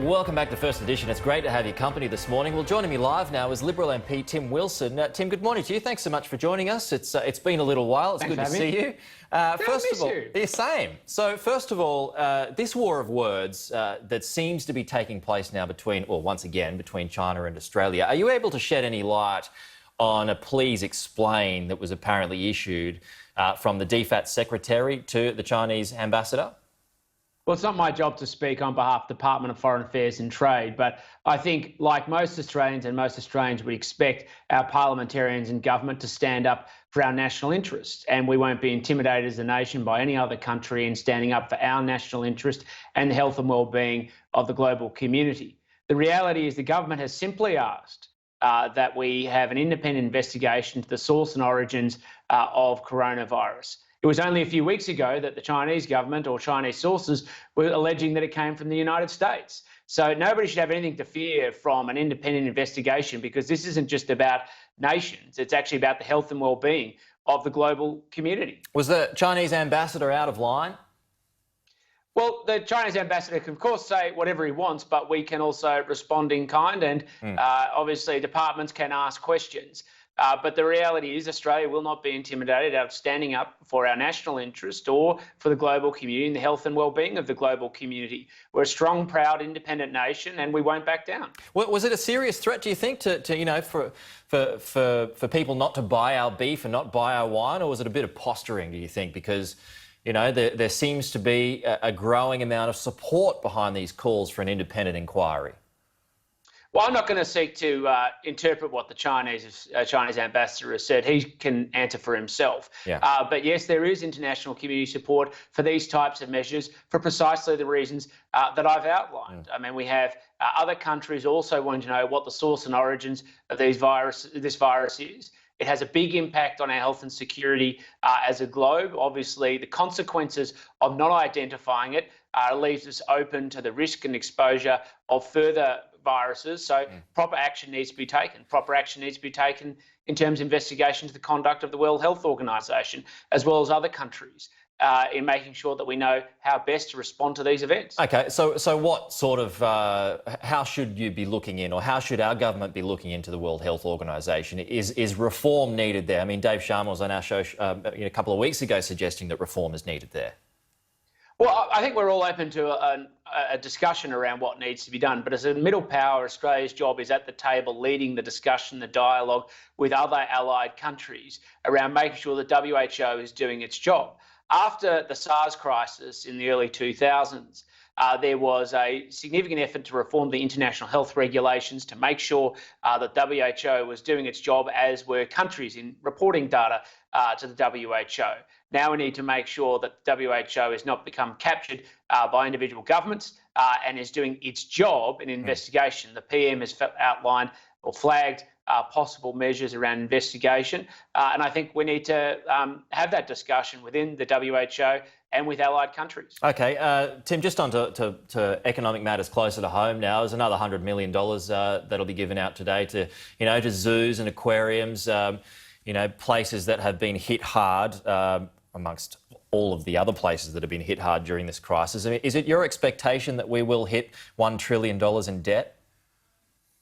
Welcome back to First Edition. It's great to have your company this morning. Well, joining me live now is Liberal MP Tim Wilson. Tim, good morning to you. Thanks so much for joining us. It's been a little while. It's good to see you. First of all, the same. So first of all, this war of words that seems to be taking place now once again between China and Australia. Are you able to shed any light on a please explain that was apparently issued from the DFAT secretary to the Chinese ambassador? Well, it's not my job to speak on behalf of the Department of Foreign Affairs and Trade, but I think, like most Australians would expect our parliamentarians and government to stand up for our national interests, and we won't be intimidated as a nation by any other country in standing up for our national interest and the health and well-being of the global community. The reality is the government has simply asked that we have an independent investigation into the source and origins of coronavirus. It was only a few weeks ago that the Chinese government or Chinese sources were alleging that it came from the United States. So nobody should have anything to fear from an independent investigation, because this isn't just about nations. It's actually about the health and well-being of the global community. Was the Chinese ambassador out of line? Well, the Chinese ambassador can, of course, say whatever he wants, but we can also respond in kind, and obviously departments can ask questions. But the reality is Australia will not be intimidated out of standing up for our national interest or for the global community and the health and well-being of the global community. We're a strong, proud, independent nation, and we won't back down. Was it a serious threat, do you think, for people not to buy our beef and not buy our wine, or was it a bit of posturing, do you think? Because there seems to be a growing amount of support behind these calls for an independent inquiry. Well, I'm not going to seek to interpret what the Chinese ambassador has said. He can answer for himself. Yeah. But yes, there is international community support for these types of measures for precisely the reasons that I've outlined. I mean, we have other countries also wanting to know what the source and origins of this virus is. It has a big impact on our health and security as a globe. Obviously, the consequences of not identifying it leaves us open to the risk and exposure of further viruses. So proper action needs to be taken. Proper action needs to be taken in terms of investigation to the conduct of the World Health Organization, as well as other countries, in making sure that we know how best to respond to these events. Okay, so what sort of, how should you be looking in, or how should our government be looking into the World Health Organization? Is reform needed there? I mean, Dave Sharma was on our show a couple of weeks ago suggesting that reform is needed there. Well, I think we're all open to a discussion around what needs to be done. But as a middle power, Australia's job is at the table leading the discussion, the dialogue with other allied countries around making sure the WHO is doing its job. After the SARS crisis in the early 2000s, there was a significant effort to reform the international health regulations to make sure that WHO was doing its job, as were countries in reporting data to the WHO. Now we need to make sure that the WHO has not become captured by individual governments and is doing its job in investigation. The PM has outlined or flagged possible measures around investigation. And I think we need to have that discussion within the WHO and with allied countries. OK, Tim, just on to economic matters closer to home now. There's another $100 million that'll be given out today to, to zoos and aquariums, places that have been hit hard amongst all of the other places that have been hit hard during this crisis. I mean, is it your expectation that we will hit $1 trillion in debt?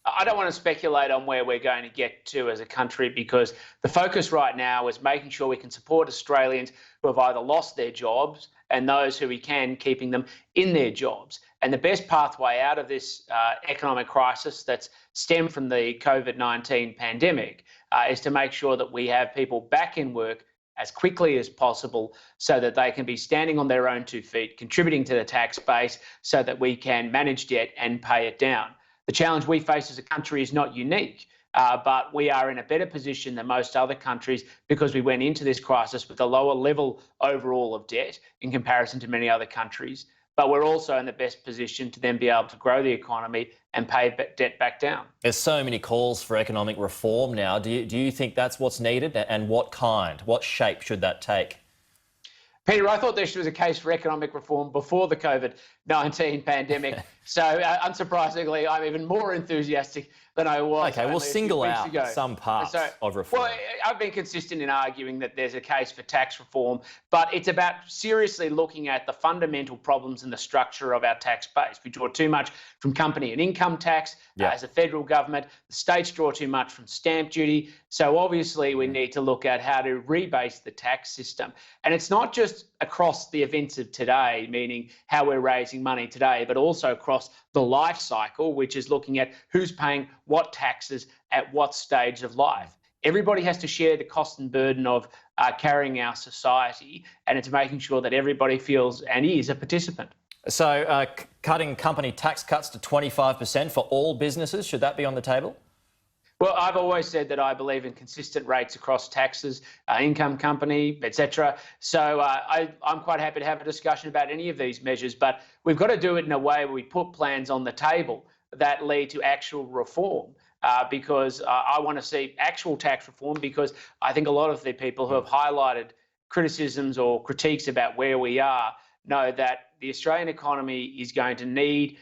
I don't want to speculate on where we're going to get to as a country, because the focus right now is making sure we can support Australians who have either lost their jobs and those who we can, keeping them in their jobs. And the best pathway out of this economic crisis that's stemmed from the COVID-19 pandemic is to make sure that we have people back in work as quickly as possible, so that they can be standing on their own 2 feet, contributing to the tax base, so that we can manage debt and pay it down. The challenge we face as a country is not unique, but we are in a better position than most other countries because we went into this crisis with a lower level overall of debt in comparison to many other countries. But we're also in the best position to then be able to grow the economy and pay debt back down. There's so many calls for economic reform now. Do you think that's what's needed, and what shape should that take? Peter, I thought there was a case for economic reform before the COVID-19 pandemic So unsurprisingly, I'm even more enthusiastic than I was. Okay, we'll single out ago. some parts of reform. Well, I've been consistent in arguing that there's a case for tax reform, but it's about seriously looking at the fundamental problems in the structure of our tax base. We draw too much from company and income tax as a federal government. The states draw too much from stamp duty. So obviously we need to look at how to rebase the tax system. And it's not just across the events of today, meaning how we're raising money today, but also across the life cycle, which is looking at who's paying what taxes at what stage of life. Everybody has to share the cost and burden of carrying our society, and it's making sure that everybody feels and is a participant. So cutting company tax cuts to 25% for all businesses, should that be on the table? Well, I've always said that I believe in consistent rates across taxes, income, company, etc. So I'm quite happy to have a discussion about any of these measures, but we've got to do it in a way where we put plans on the table that lead to actual reform. Because I want to see actual tax reform, because I think a lot of the people who have highlighted criticisms or critiques about where we are know that the Australian economy is going to need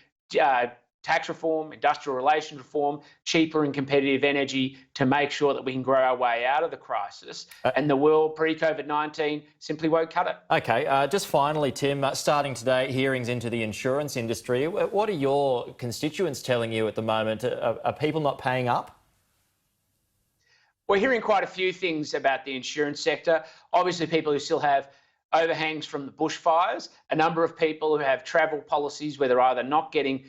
tax reform, industrial relations reform, cheaper and competitive energy to make sure that we can grow our way out of the crisis. And the world pre-COVID-19 simply won't cut it. Okay, just finally, Tim, starting today, hearings into the insurance industry. What are your constituents telling you at the moment? Are people not paying up? We're hearing quite a few things about the insurance sector. Obviously, people who still have overhangs from the bushfires, a number of people who have travel policies where they're either not getting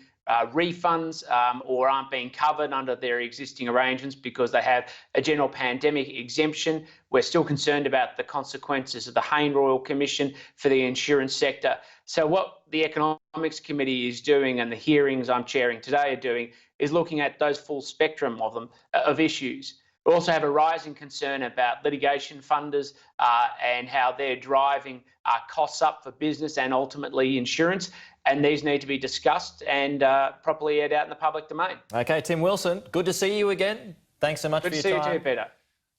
refunds or aren't being covered under their existing arrangements because they have a general pandemic exemption. We're still concerned about the consequences of the Hayne Royal Commission for the insurance sector. So what the Economics Committee is doing, and the hearings I'm chairing today are doing, is looking at those full spectrum of them, of issues. We also have a rising concern about litigation funders and how they're driving costs up for business and ultimately insurance. And these need to be discussed and properly aired out in the public domain. Okay, Tim Wilson, good to see you again. Thanks so much for your time. Good to see you too, Peter.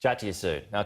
Chat to you soon. Now,